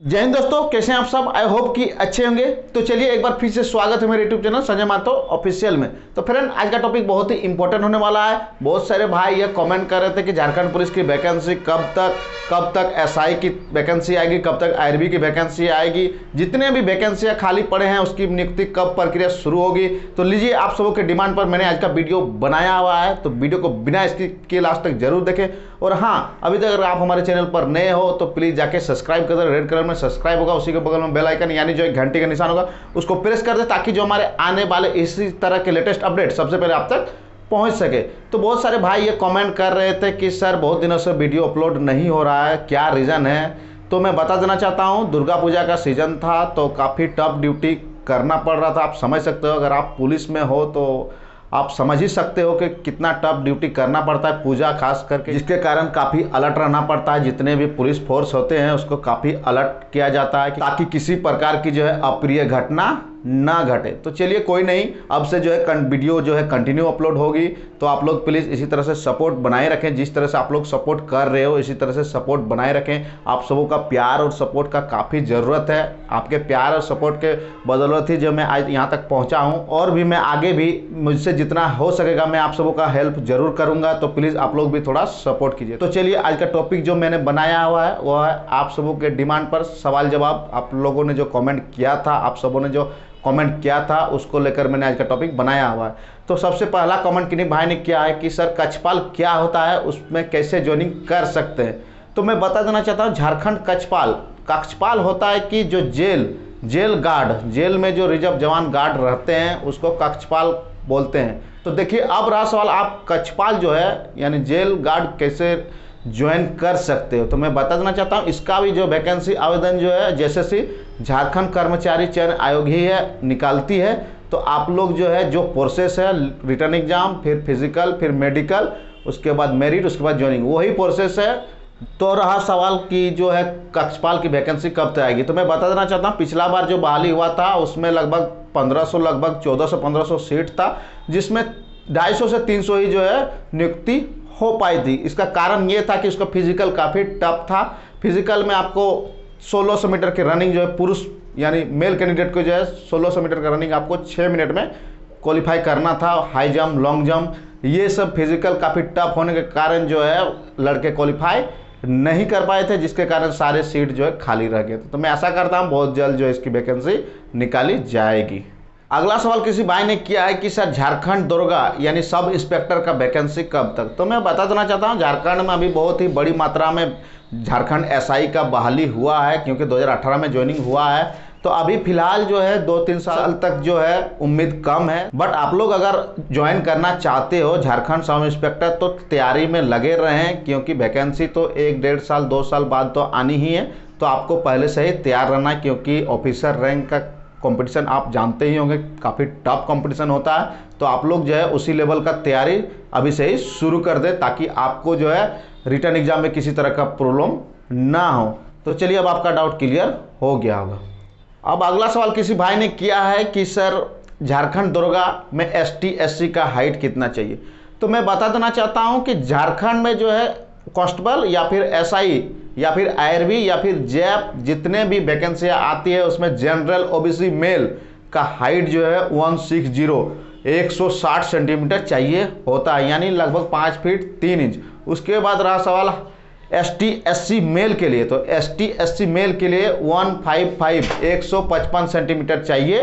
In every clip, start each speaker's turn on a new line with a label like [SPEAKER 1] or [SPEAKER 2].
[SPEAKER 1] जय हिंद दोस्तों, कैसे हैं आप सब। आई होप कि अच्छे होंगे। तो चलिए एक बार फिर से स्वागत है मेरे यूट्यूब चैनल संजय मातो ऑफिशियल में। तो फ्रेंड, आज का टॉपिक बहुत ही इंपॉर्टेंट होने वाला है। बहुत सारे भाई ये कमेंट कर रहे थे कि झारखंड पुलिस की वैकेंसी कब तक एसआई की वैकेंसी आएगी, कब तक आईआरबी की वैकेंसी आएगी, जितने भी वैकेंसियां खाली पड़े हैं उसकी नियुक्ति कब प्रक्रिया शुरू होगी। तो लीजिए, आप सबों के डिमांड पर मैंने आज का वीडियो बनाया हुआ है, तो वीडियो को बिना इसके लास्ट तक जरूर देखें। और हाँ, अभी तक अगर आप हमारे चैनल पर नए हो तो प्लीज़ जाके सब्सक्राइब कर दे। रेड कलर में सब्सक्राइब होगा, उसी के बगल में बेल आइकन यानी जो एक घंटे का निशान होगा उसको प्रेस कर दे, ताकि जो हमारे आने वाले इसी तरह के लेटेस्ट अपडेट सबसे पहले आप तक पहुंच सके। तो बहुत सारे भाई ये कमेंट कर रहे थे कि सर बहुत दिनों से वीडियो अपलोड नहीं हो रहा है, क्या रीज़न है। तो मैं बता देना चाहता हूँ, दुर्गा पूजा का सीज़न था तो काफ़ी टफ ड्यूटी करना पड़ रहा था। आप समझ सकते हो, अगर आप पुलिस में हो तो आप समझ ही सकते हो कि कितना टफ ड्यूटी करना पड़ता है, पूजा खास करके, जिसके कारण काफ़ी अलर्ट रहना पड़ता है। जितने भी पुलिस फोर्स होते हैं उसको काफ़ी अलर्ट किया जाता है ताकि किसी प्रकार की जो है अप्रिय घटना ना घटे। तो चलिए कोई नहीं, अब से जो है वीडियो जो है कंटिन्यू अपलोड होगी। तो आप लोग प्लीज़ इसी तरह से सपोर्ट बनाए रखें, जिस तरह से आप लोग सपोर्ट कर रहे हो इसी तरह से सपोर्ट बनाए रखें। आप सबों का प्यार और सपोर्ट का काफ़ी ज़रूरत है। आपके प्यार और सपोर्ट के बदौलत ही जो मैं आज यहाँ तक पहुँचा हूँ, और भी मैं आगे भी मुझसे जितना हो सकेगा मैं आप सबों का हेल्प जरूर करूँगा। तो प्लीज़ आप लोग भी थोड़ा सपोर्ट कीजिए। तो चलिए, आज का टॉपिक जो मैंने बनाया हुआ है वह है आप सबों के डिमांड पर सवाल जवाब। आप लोगों ने जो कमेंट किया था, आप सबों ने जो कमेंट किया था, उसको लेकर मैंने आज का टॉपिक बनाया हुआ है। तो सबसे पहला कमेंट किन्हीं भाई ने किया है कि सर कक्षपाल क्या होता है, उसमें कैसे ज्वाइनिंग कर सकते हैं। तो मैं बता देना चाहता हूँ, झारखंड कक्षपाल होता है कि जो जेल गार्ड, जेल में जो रिजर्व जवान गार्ड रहते हैं उसको कक्षपाल बोलते हैं। तो देखिए, अब रहा सवाल, आप कक्षपाल जो है यानी जेल गार्ड कैसे ज्वाइन कर सकते हो। तो मैं बता देना चाहता हूँ, इसका भी जो वैकेंसी आवेदन जो है जैसे झारखंड कर्मचारी चयन आयोग ही है निकालती है। तो आप लोग जो है जो प्रोसेस है, रिटर्न एग्जाम, फिर फिजिकल, फिर मेडिकल, उसके बाद मेरिट, उसके बाद ज्वाइनिंग, वही प्रोसेस है। तो रहा सवाल कि जो है कक्षपाल की वैकेंसी कब तक आएगी। तो मैं बता देना चाहता हूँ, पिछला बार जो बहाली हुआ था उसमें लगभग 1500, लगभग 1400-1500 सीट था, जिसमें 250 से 300 ही जो है नियुक्ति हो पाई थी। इसका कारण ये था कि उसका फिजिकल काफ़ी टफ था। फिजिकल में आपको 1600 मीटर की रनिंग जो है पुरुष यानी मेल कैंडिडेट को जो है 1600 मीटर का रनिंग आपको 6 मिनट में क्वालिफाई करना था। हाई जंप, लॉन्ग जंप, ये सब फिजिकल काफ़ी टफ होने के कारण जो है लड़के क्वालिफाई नहीं कर पाए थे, जिसके कारण सारे सीट जो है खाली रह गए थे। तो मैं ऐसा करता हूँ बहुत जल्द जो है इसकी वैकेंसी निकाली जाएगी। अगला सवाल किसी भाई ने किया है कि सर झारखंड दरोगा यानी सब इंस्पेक्टर का वैकेंसी कब तक। तो मैं बता देना चाहता हूँ, झारखंड में अभी बहुत ही बड़ी मात्रा में झारखंड एसआई का बहाली हुआ है, क्योंकि 2018 में ज्वाइनिंग हुआ है। तो अभी फिलहाल जो है 2-3 साल तक जो है उम्मीद कम है। बट आप लोग अगर ज्वाइन करना चाहते हो झारखंड सब इंस्पेक्टर तो तैयारी में लगे रहें, क्योंकि वैकेंसी तो 1-1.5 साल 2 साल बाद तो आनी ही है। तो आपको पहले से ही तैयार रहना है, क्योंकि ऑफिसर रैंक का कंपटीशन आप जानते ही होंगे, काफ़ी टफ कंपटीशन होता है। तो आप लोग जो है उसी लेवल का तैयारी अभी से ही शुरू कर दें, ताकि आपको जो है रिटर्न एग्जाम में किसी तरह का प्रॉब्लम ना हो। तो चलिए, अब आपका डाउट क्लियर हो गया होगा। अब अगला सवाल किसी भाई ने किया है कि सर झारखंड दरोगा में एसटी एससी का हाइट कितना चाहिए। तो मैं बता देना चाहता हूँ कि झारखंड में जो है कांस्टेबल या फिर एसआई या फिर आईआरबी या फिर जैप जितने भी वैकेंसियाँ आती है उसमें जनरल ओबीसी मेल का हाइट जो है 160 सेंटीमीटर चाहिए होता है, यानी लगभग 5 फीट 3 इंच। उसके बाद रहा सवाल एसटी एससी मेल के लिए। तो एसटी एससी मेल के लिए 155 सेंटीमीटर चाहिए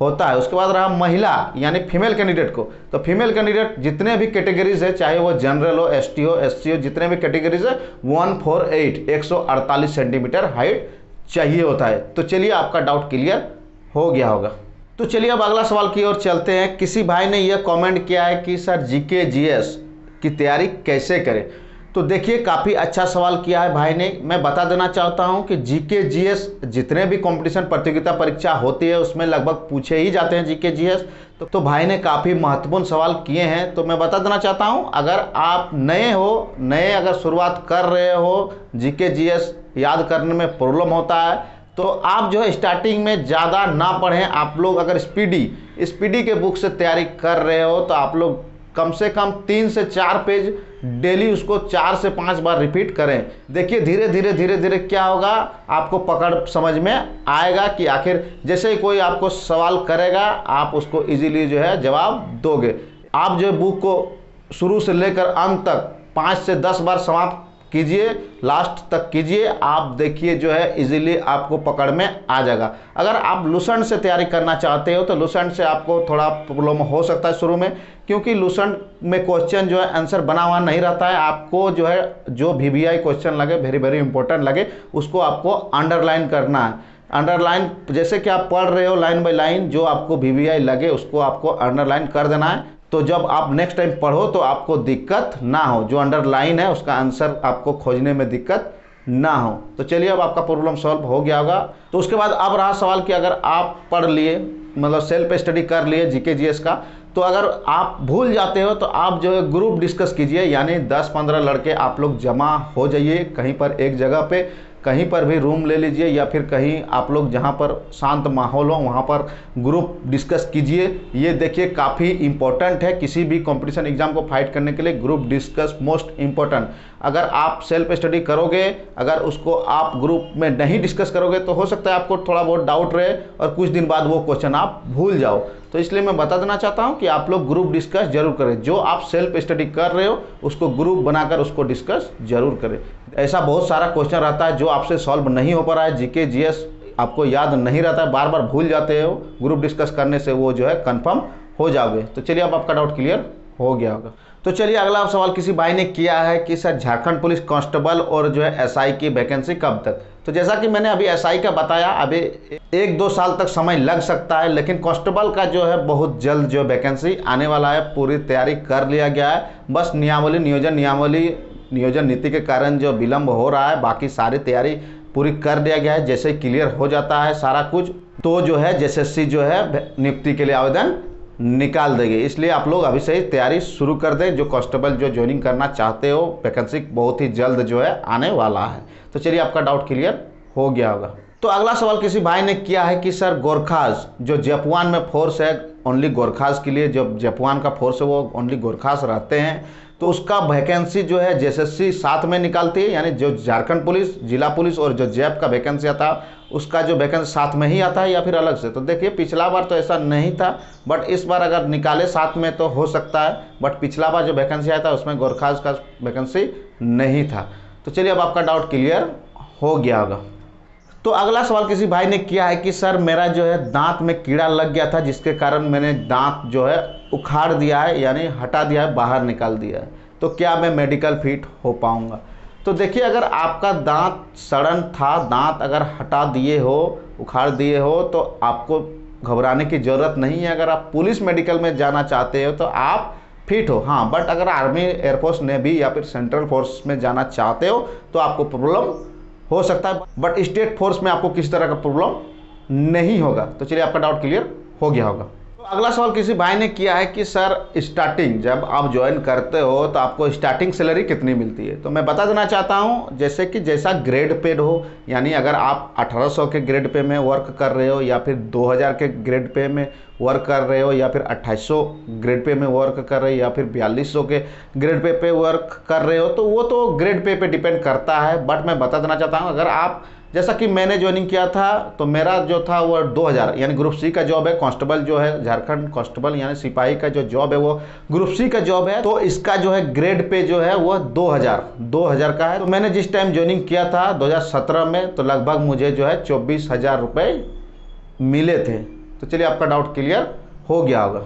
[SPEAKER 1] होता है। उसके बाद रहा महिला यानी फीमेल कैंडिडेट को। तो फीमेल कैंडिडेट जितने भी कैटेगरीज है, चाहे वो जनरल हो, एसटी हो, एससी हो, जितने भी कैटेगरीज है 148 सेंटीमीटर हाइट चाहिए होता है। तो चलिए, आपका डाउट क्लियर हो गया होगा। तो चलिए, अब अगला सवाल की ओर चलते हैं। किसी भाई ने यह कमेंट किया है कि सर जीके जीएस की तैयारी कैसे करें। तो देखिए, काफ़ी अच्छा सवाल किया है भाई ने। मैं बता देना चाहता हूं कि जीके जीएस जितने भी कंपटीशन प्रतियोगिता परीक्षा होती है उसमें लगभग पूछे ही जाते हैं जीके जीएस। तो भाई ने काफ़ी महत्वपूर्ण सवाल किए हैं। तो मैं बता देना चाहता हूं, अगर आप नए अगर शुरुआत कर रहे हो, जीके जीएस याद करने में प्रॉब्लम होता है, तो आप जो है स्टार्टिंग में ज़्यादा ना पढ़ें। आप लोग अगर स्पीडी के बुक से तैयारी कर रहे हो तो आप लोग कम से कम 3 से 4 पेज डेली उसको 4 से 5 बार रिपीट करें। देखिए धीरे धीरे क्या होगा, आपको पकड़ समझ में आएगा कि आखिर जैसे ही कोई आपको सवाल करेगा आप उसको इजीली जो है जवाब दोगे। आप जो बुक को शुरू से लेकर अंत तक 5 से 10 बार समाप्त कीजिए, लास्ट तक कीजिए, आप देखिए जो है इजीली आपको पकड़ में आ जाएगा। अगर आप लुसेंट से तैयारी करना चाहते हो तो लुसेंट से आपको थोड़ा प्रॉब्लम हो सकता है शुरू में, क्योंकि लुसेंट में क्वेश्चन जो है आंसर बना हुआ नहीं रहता है। आपको जो है जो VVI क्वेश्चन लगे, वेरी इंपॉर्टेंट लगे, उसको आपको अंडरलाइन करना है। अंडरलाइन जैसे कि आप पढ़ रहे हो लाइन बाय लाइन, जो आपको VVI लगे उसको आपको अंडरलाइन कर देना है। तो जब आप नेक्स्ट टाइम पढ़ो तो आपको दिक्कत ना हो, जो अंडरलाइन है उसका आंसर आपको खोजने में दिक्कत ना हो। तो चलिए अब आपका प्रॉब्लम सॉल्व हो गया होगा। तो उसके बाद अब रहा सवाल कि अगर आप पढ़ लिए, मतलब सेल्फ स्टडी कर लिए GK GS का, तो अगर आप भूल जाते हो तो आप जो है ग्रुप डिस्कस कीजिए, यानी 10-15 लड़के आप लोग जमा हो जाइए कहीं पर एक जगह पे, कहीं पर भी रूम ले लीजिए या फिर कहीं आप लोग जहाँ पर शांत माहौल हो वहाँ पर ग्रुप डिस्कस कीजिए। ये देखिए काफ़ी इंपॉर्टेंट है, किसी भी कंपटीशन एग्जाम को फाइट करने के लिए ग्रुप डिस्कस मोस्ट इम्पॉर्टेंट। अगर आप सेल्फ स्टडी करोगे, अगर उसको आप ग्रुप में नहीं डिस्कस करोगे तो हो सकता है आपको थोड़ा बहुत डाउट रहे और कुछ दिन बाद वो क्वेश्चन आप भूल जाओ। तो इसलिए मैं बता देना चाहता हूँ कि आप लोग ग्रुप डिस्कस जरूर करें। जो आप सेल्फ स्टडी कर रहे हो उसको ग्रुप बनाकर उसको डिस्कस जरूर करें। ऐसा बहुत सारा क्वेश्चन रहता है जो आपसे सॉल्व नहीं हो पा रहा है, GK GS आपको याद नहीं रहता है, बार बार भूल जाते हो, ग्रुप डिस्कस करने से वो जो है कंफर्म हो जाओगे। तो चलिए अब आपका डाउट क्लियर हो गया होगा। तो चलिए अगला सवाल किसी भाई ने किया है कि सर झारखंड पुलिस कांस्टेबल और जो है SI की वैकेंसी कब तक। तो जैसा कि मैंने अभी SI का बताया, अभी 1-2 साल तक समय लग सकता है, लेकिन कांस्टेबल का जो है बहुत जल्द जो वैकेंसी आने वाला है, पूरी तैयारी कर लिया गया है। बस नियोजन नीति के कारण जो विलंब हो रहा है, बाकी सारी तैयारी पूरी कर दिया गया है। जैसे क्लियर हो जाता है सारा कुछ तो जो है JSSC जो है नियुक्ति के लिए आवेदन निकाल देंगे। इसलिए आप लोग अभी से ही तैयारी शुरू कर दें। जो कांस्टेबल जो ज्वाइनिंग करना चाहते हो, वैकेंसी बहुत ही जल्द जो है आने वाला है। तो चलिए आपका डाउट क्लियर हो गया होगा। तो अगला सवाल किसी भाई ने किया है कि सर गोरखास जो जपुआन में फोर्स है, ओनली गोरखास के लिए, जब जपुआन का फोर्स है वो ओनली गोरखास रहते हैं, तो उसका वैकेंसी जो है JSSC साथ में निकालती है, यानी जो झारखंड पुलिस, जिला पुलिस और जो जैप का वैकेंसी आता है उसका जो वैकेंसी साथ में ही आता है या फिर अलग से। तो देखिए पिछला बार तो ऐसा नहीं था, बट इस बार अगर निकाले साथ में तो हो सकता है, बट पिछला बार जो वैकेंसी आया था उसमें गोरखास का वैकेंसी नहीं था। तो चलिए अब आपका डाउट क्लियर हो गया होगा। तो अगला सवाल किसी भाई ने किया है कि सर मेरा जो है दांत में कीड़ा लग गया था, जिसके कारण मैंने दांत जो है उखाड़ दिया है, यानी हटा दिया है, बाहर निकाल दिया है, तो क्या मैं मेडिकल फिट हो पाऊंगा। तो देखिए अगर आपका दांत सड़न था, दांत अगर हटा दिए हो, उखाड़ दिए हो, तो आपको घबराने की ज़रूरत नहीं है। अगर आप पुलिस मेडिकल में जाना चाहते हो तो आप फिट हो। हाँ, बट अगर आर्मी, एयरफोर्स, नेवी या फिर सेंट्रल फोर्स में जाना चाहते हो तो आपको प्रॉब्लम हो सकता है, बट स्टेट फोर्स में आपको किसी तरह का प्रॉब्लम नहीं होगा। तो चलिए आपका डाउट क्लियर हो गया होगा। तो अगला सवाल किसी भाई ने किया है कि सर स्टार्टिंग जब आप ज्वाइन करते हो तो आपको स्टार्टिंग सैलरी कितनी मिलती है। तो मैं बता देना चाहता हूं, जैसे कि जैसा ग्रेड पेड हो, यानी अगर आप 1800 के ग्रेड पे में वर्क कर रहे हो या फिर 2000 के ग्रेड पे में वर्क कर रहे हो या फिर 2800 ग्रेड पे में वर्क कर रहे हो या फिर 4200 के ग्रेड पे वर्क कर रहे हो, तो वो तो ग्रेड पे डिपेंड करता है। बट मैं बता देना चाहता हूँ, अगर आप, जैसा कि मैंने ज्वाइनिंग किया था तो मेरा जो था वो 2000, यानी ग्रुप सी का जॉब है, कांस्टेबल जो है झारखंड कांस्टेबल यानी सिपाही का जो जॉब है वो ग्रुप सी का जॉब है, तो इसका जो है ग्रेड पे जो है वो 2000 का है। तो मैंने जिस टाइम ज्वाइनिंग किया था 2017 में, तो लगभग मुझे जो है 24,000 रुपये मिले थे। तो चलिए आपका डाउट क्लियर हो गया होगा।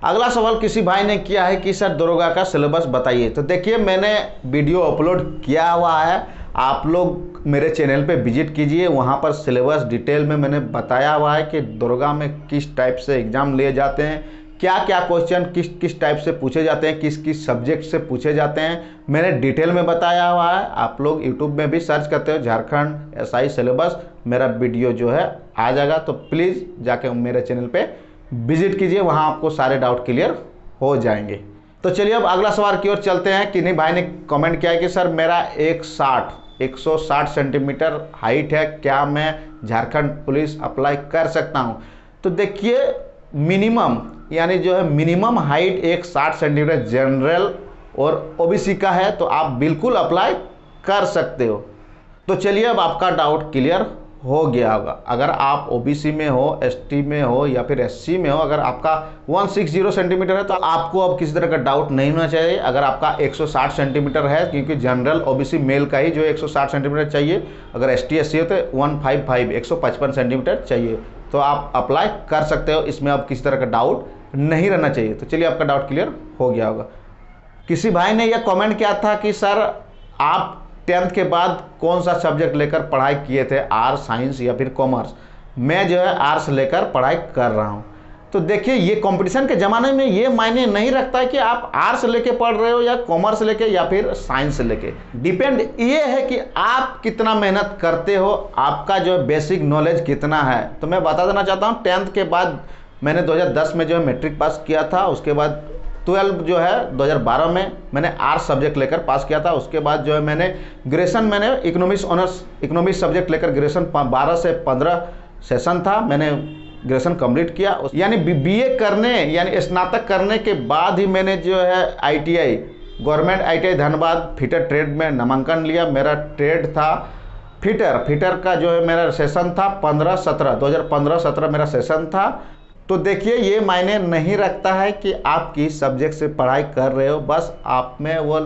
[SPEAKER 1] अगला सवाल किसी भाई ने किया है कि सर दरोगा का सिलेबस बताइए। तो देखिए मैंने वीडियो अपलोड किया हुआ है, आप लोग मेरे चैनल पे विजिट कीजिए, वहाँ पर सिलेबस डिटेल में मैंने बताया हुआ है कि दरोगा में किस टाइप से एग्ज़ाम लिए जाते हैं, क्या क्या क्वेश्चन किस टाइप से पूछे जाते हैं, किस किस सब्जेक्ट से पूछे जाते हैं, मैंने डिटेल में बताया हुआ है। आप लोग यूट्यूब में भी सर्च करते हो झारखंड SI सिलेबस, मेरा वीडियो जो है आ जाएगा, तो प्लीज़ जाके मेरे चैनल पर विजिट कीजिए, वहाँ आपको सारे डाउट क्लियर हो जाएंगे। तो चलिए अब अगला सवाल की ओर चलते हैं। किन्हीं भाई ने कमेंट किया है कि सर मेरा 160 सेंटीमीटर हाइट है, क्या मैं झारखंड पुलिस अप्लाई कर सकता हूं। तो देखिए मिनिमम यानी जो है मिनिमम हाइट एक 60 सेंटीमीटर जनरल और ओबीसी का है तो आप बिल्कुल अप्लाई कर सकते हो। तो चलिए अब आपका डाउट क्लियर हो गया होगा। अगर आप ओबीसी में हो, एसटी में हो या फिर एससी में हो, अगर आपका 160 सेंटीमीटर है तो आपको अब किसी तरह का डाउट नहीं होना चाहिए। अगर आपका 160 सेंटीमीटर है, क्योंकि जनरल ओबीसी मेल का ही जो 160 सेंटीमीटर चाहिए, अगर एसटी एससी हो तो 155 155 सेंटीमीटर चाहिए, तो आप अप्लाई कर सकते हो। इसमें अब किसी तरह का डाउट नहीं रहना चाहिए। तो चलिए आपका डाउट क्लियर हो गया होगा। किसी भाई ने यह कमेंट किया था कि सर आप 10th के बाद कौन सा सब्जेक्ट लेकर पढ़ाई किए थे, आर्ट्स, साइंस या फिर कॉमर्स? मैं जो है आर्ट्स लेकर पढ़ाई कर रहा हूं। तो देखिए ये कंपटीशन के ज़माने में ये मायने नहीं रखता है कि आप आर्ट्स लेके पढ़ रहे हो या कॉमर्स लेके या फिर साइंस लेके। डिपेंड ये है कि आप कितना मेहनत करते हो, आपका जो बेसिक नॉलेज कितना है। तो मैं बता देना चाहता हूँ 10th के बाद मैंने 2010 में जो है मैट्रिक पास किया था। उसके बाद 12 जो है 2012 में मैंने आर्ट्स सब्जेक्ट लेकर पास किया था। उसके बाद जो है मैंने ग्रेजुएशन मैंने इकोनॉमिक्स ऑनर्स इकोनॉमिक्स सब्जेक्ट लेकर ग्रेजुएशन 12 से 15 सेशन था, मैंने ग्रेजुएशन कंप्लीट किया। यानी बीए करने यानी स्नातक करने के बाद ही मैंने जो है ITI government ITI Dhanbad fitter trade में नामांकन लिया। मेरा ट्रेड था फिटर का जो है मेरा सेशन था 2015-17 मेरा सेशन था। तो देखिए ये मायने नहीं रखता है कि आप किस सब्जेक्ट से पढ़ाई कर रहे हो, बस आप में वो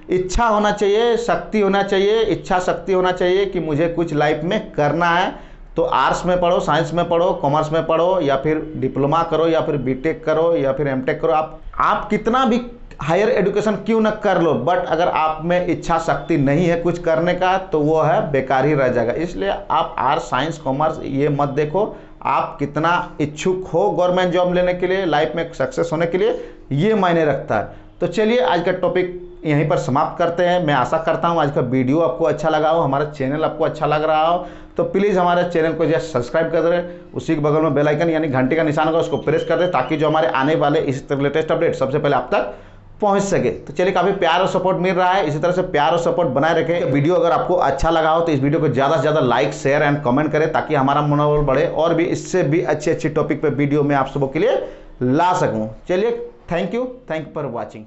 [SPEAKER 1] इच्छा होना चाहिए, शक्ति होना चाहिए, इच्छा शक्ति होना चाहिए कि मुझे कुछ लाइफ में करना है। तो आर्ट्स में पढ़ो, साइंस में पढ़ो, कॉमर्स में पढ़ो या फिर डिप्लोमा करो या फिर बीटेक करो या फिर एमटेक करो, आप कितना भी हायर एजुकेशन क्यों न कर लो, बट अगर आप में इच्छा शक्ति नहीं है कुछ करने का तो वो है बेकार ही रह जाएगा। इसलिए आप आर्ट्स, साइंस, कॉमर्स ये मत देखो, आप कितना इच्छुक हो गवर्नमेंट जॉब लेने के लिए, लाइफ में सक्सेस होने के लिए, ये मायने रखता है। तो चलिए आज का टॉपिक यहीं पर समाप्त करते हैं। मैं आशा करता हूँ आज का वीडियो आपको अच्छा लगा हो, हमारा चैनल आपको अच्छा लग रहा हो, तो प्लीज़ हमारे चैनल को जस्ट सब्सक्राइब कर दें। उसी के बगल में बेल आइकन यानी घंटे का निशान होगा, उसको प्रेस कर दें ताकि जो हमारे आने वाले इसी तरह लेटेस्ट अपडेट सबसे पहले आप तक पहुंच सके। तो चलिए काफ़ी प्यार और सपोर्ट मिल रहा है, इसी तरह से प्यार और सपोर्ट बनाए रखें। वीडियो अगर आपको अच्छा लगा हो तो इस वीडियो को ज़्यादा से ज़्यादा लाइक, शेयर एंड कमेंट करें ताकि हमारा मनोबल बढ़े और भी इससे भी अच्छे टॉपिक पे वीडियो में आप सबों के लिए ला सकूं। चलिए थैंक यू फॉर वॉचिंग।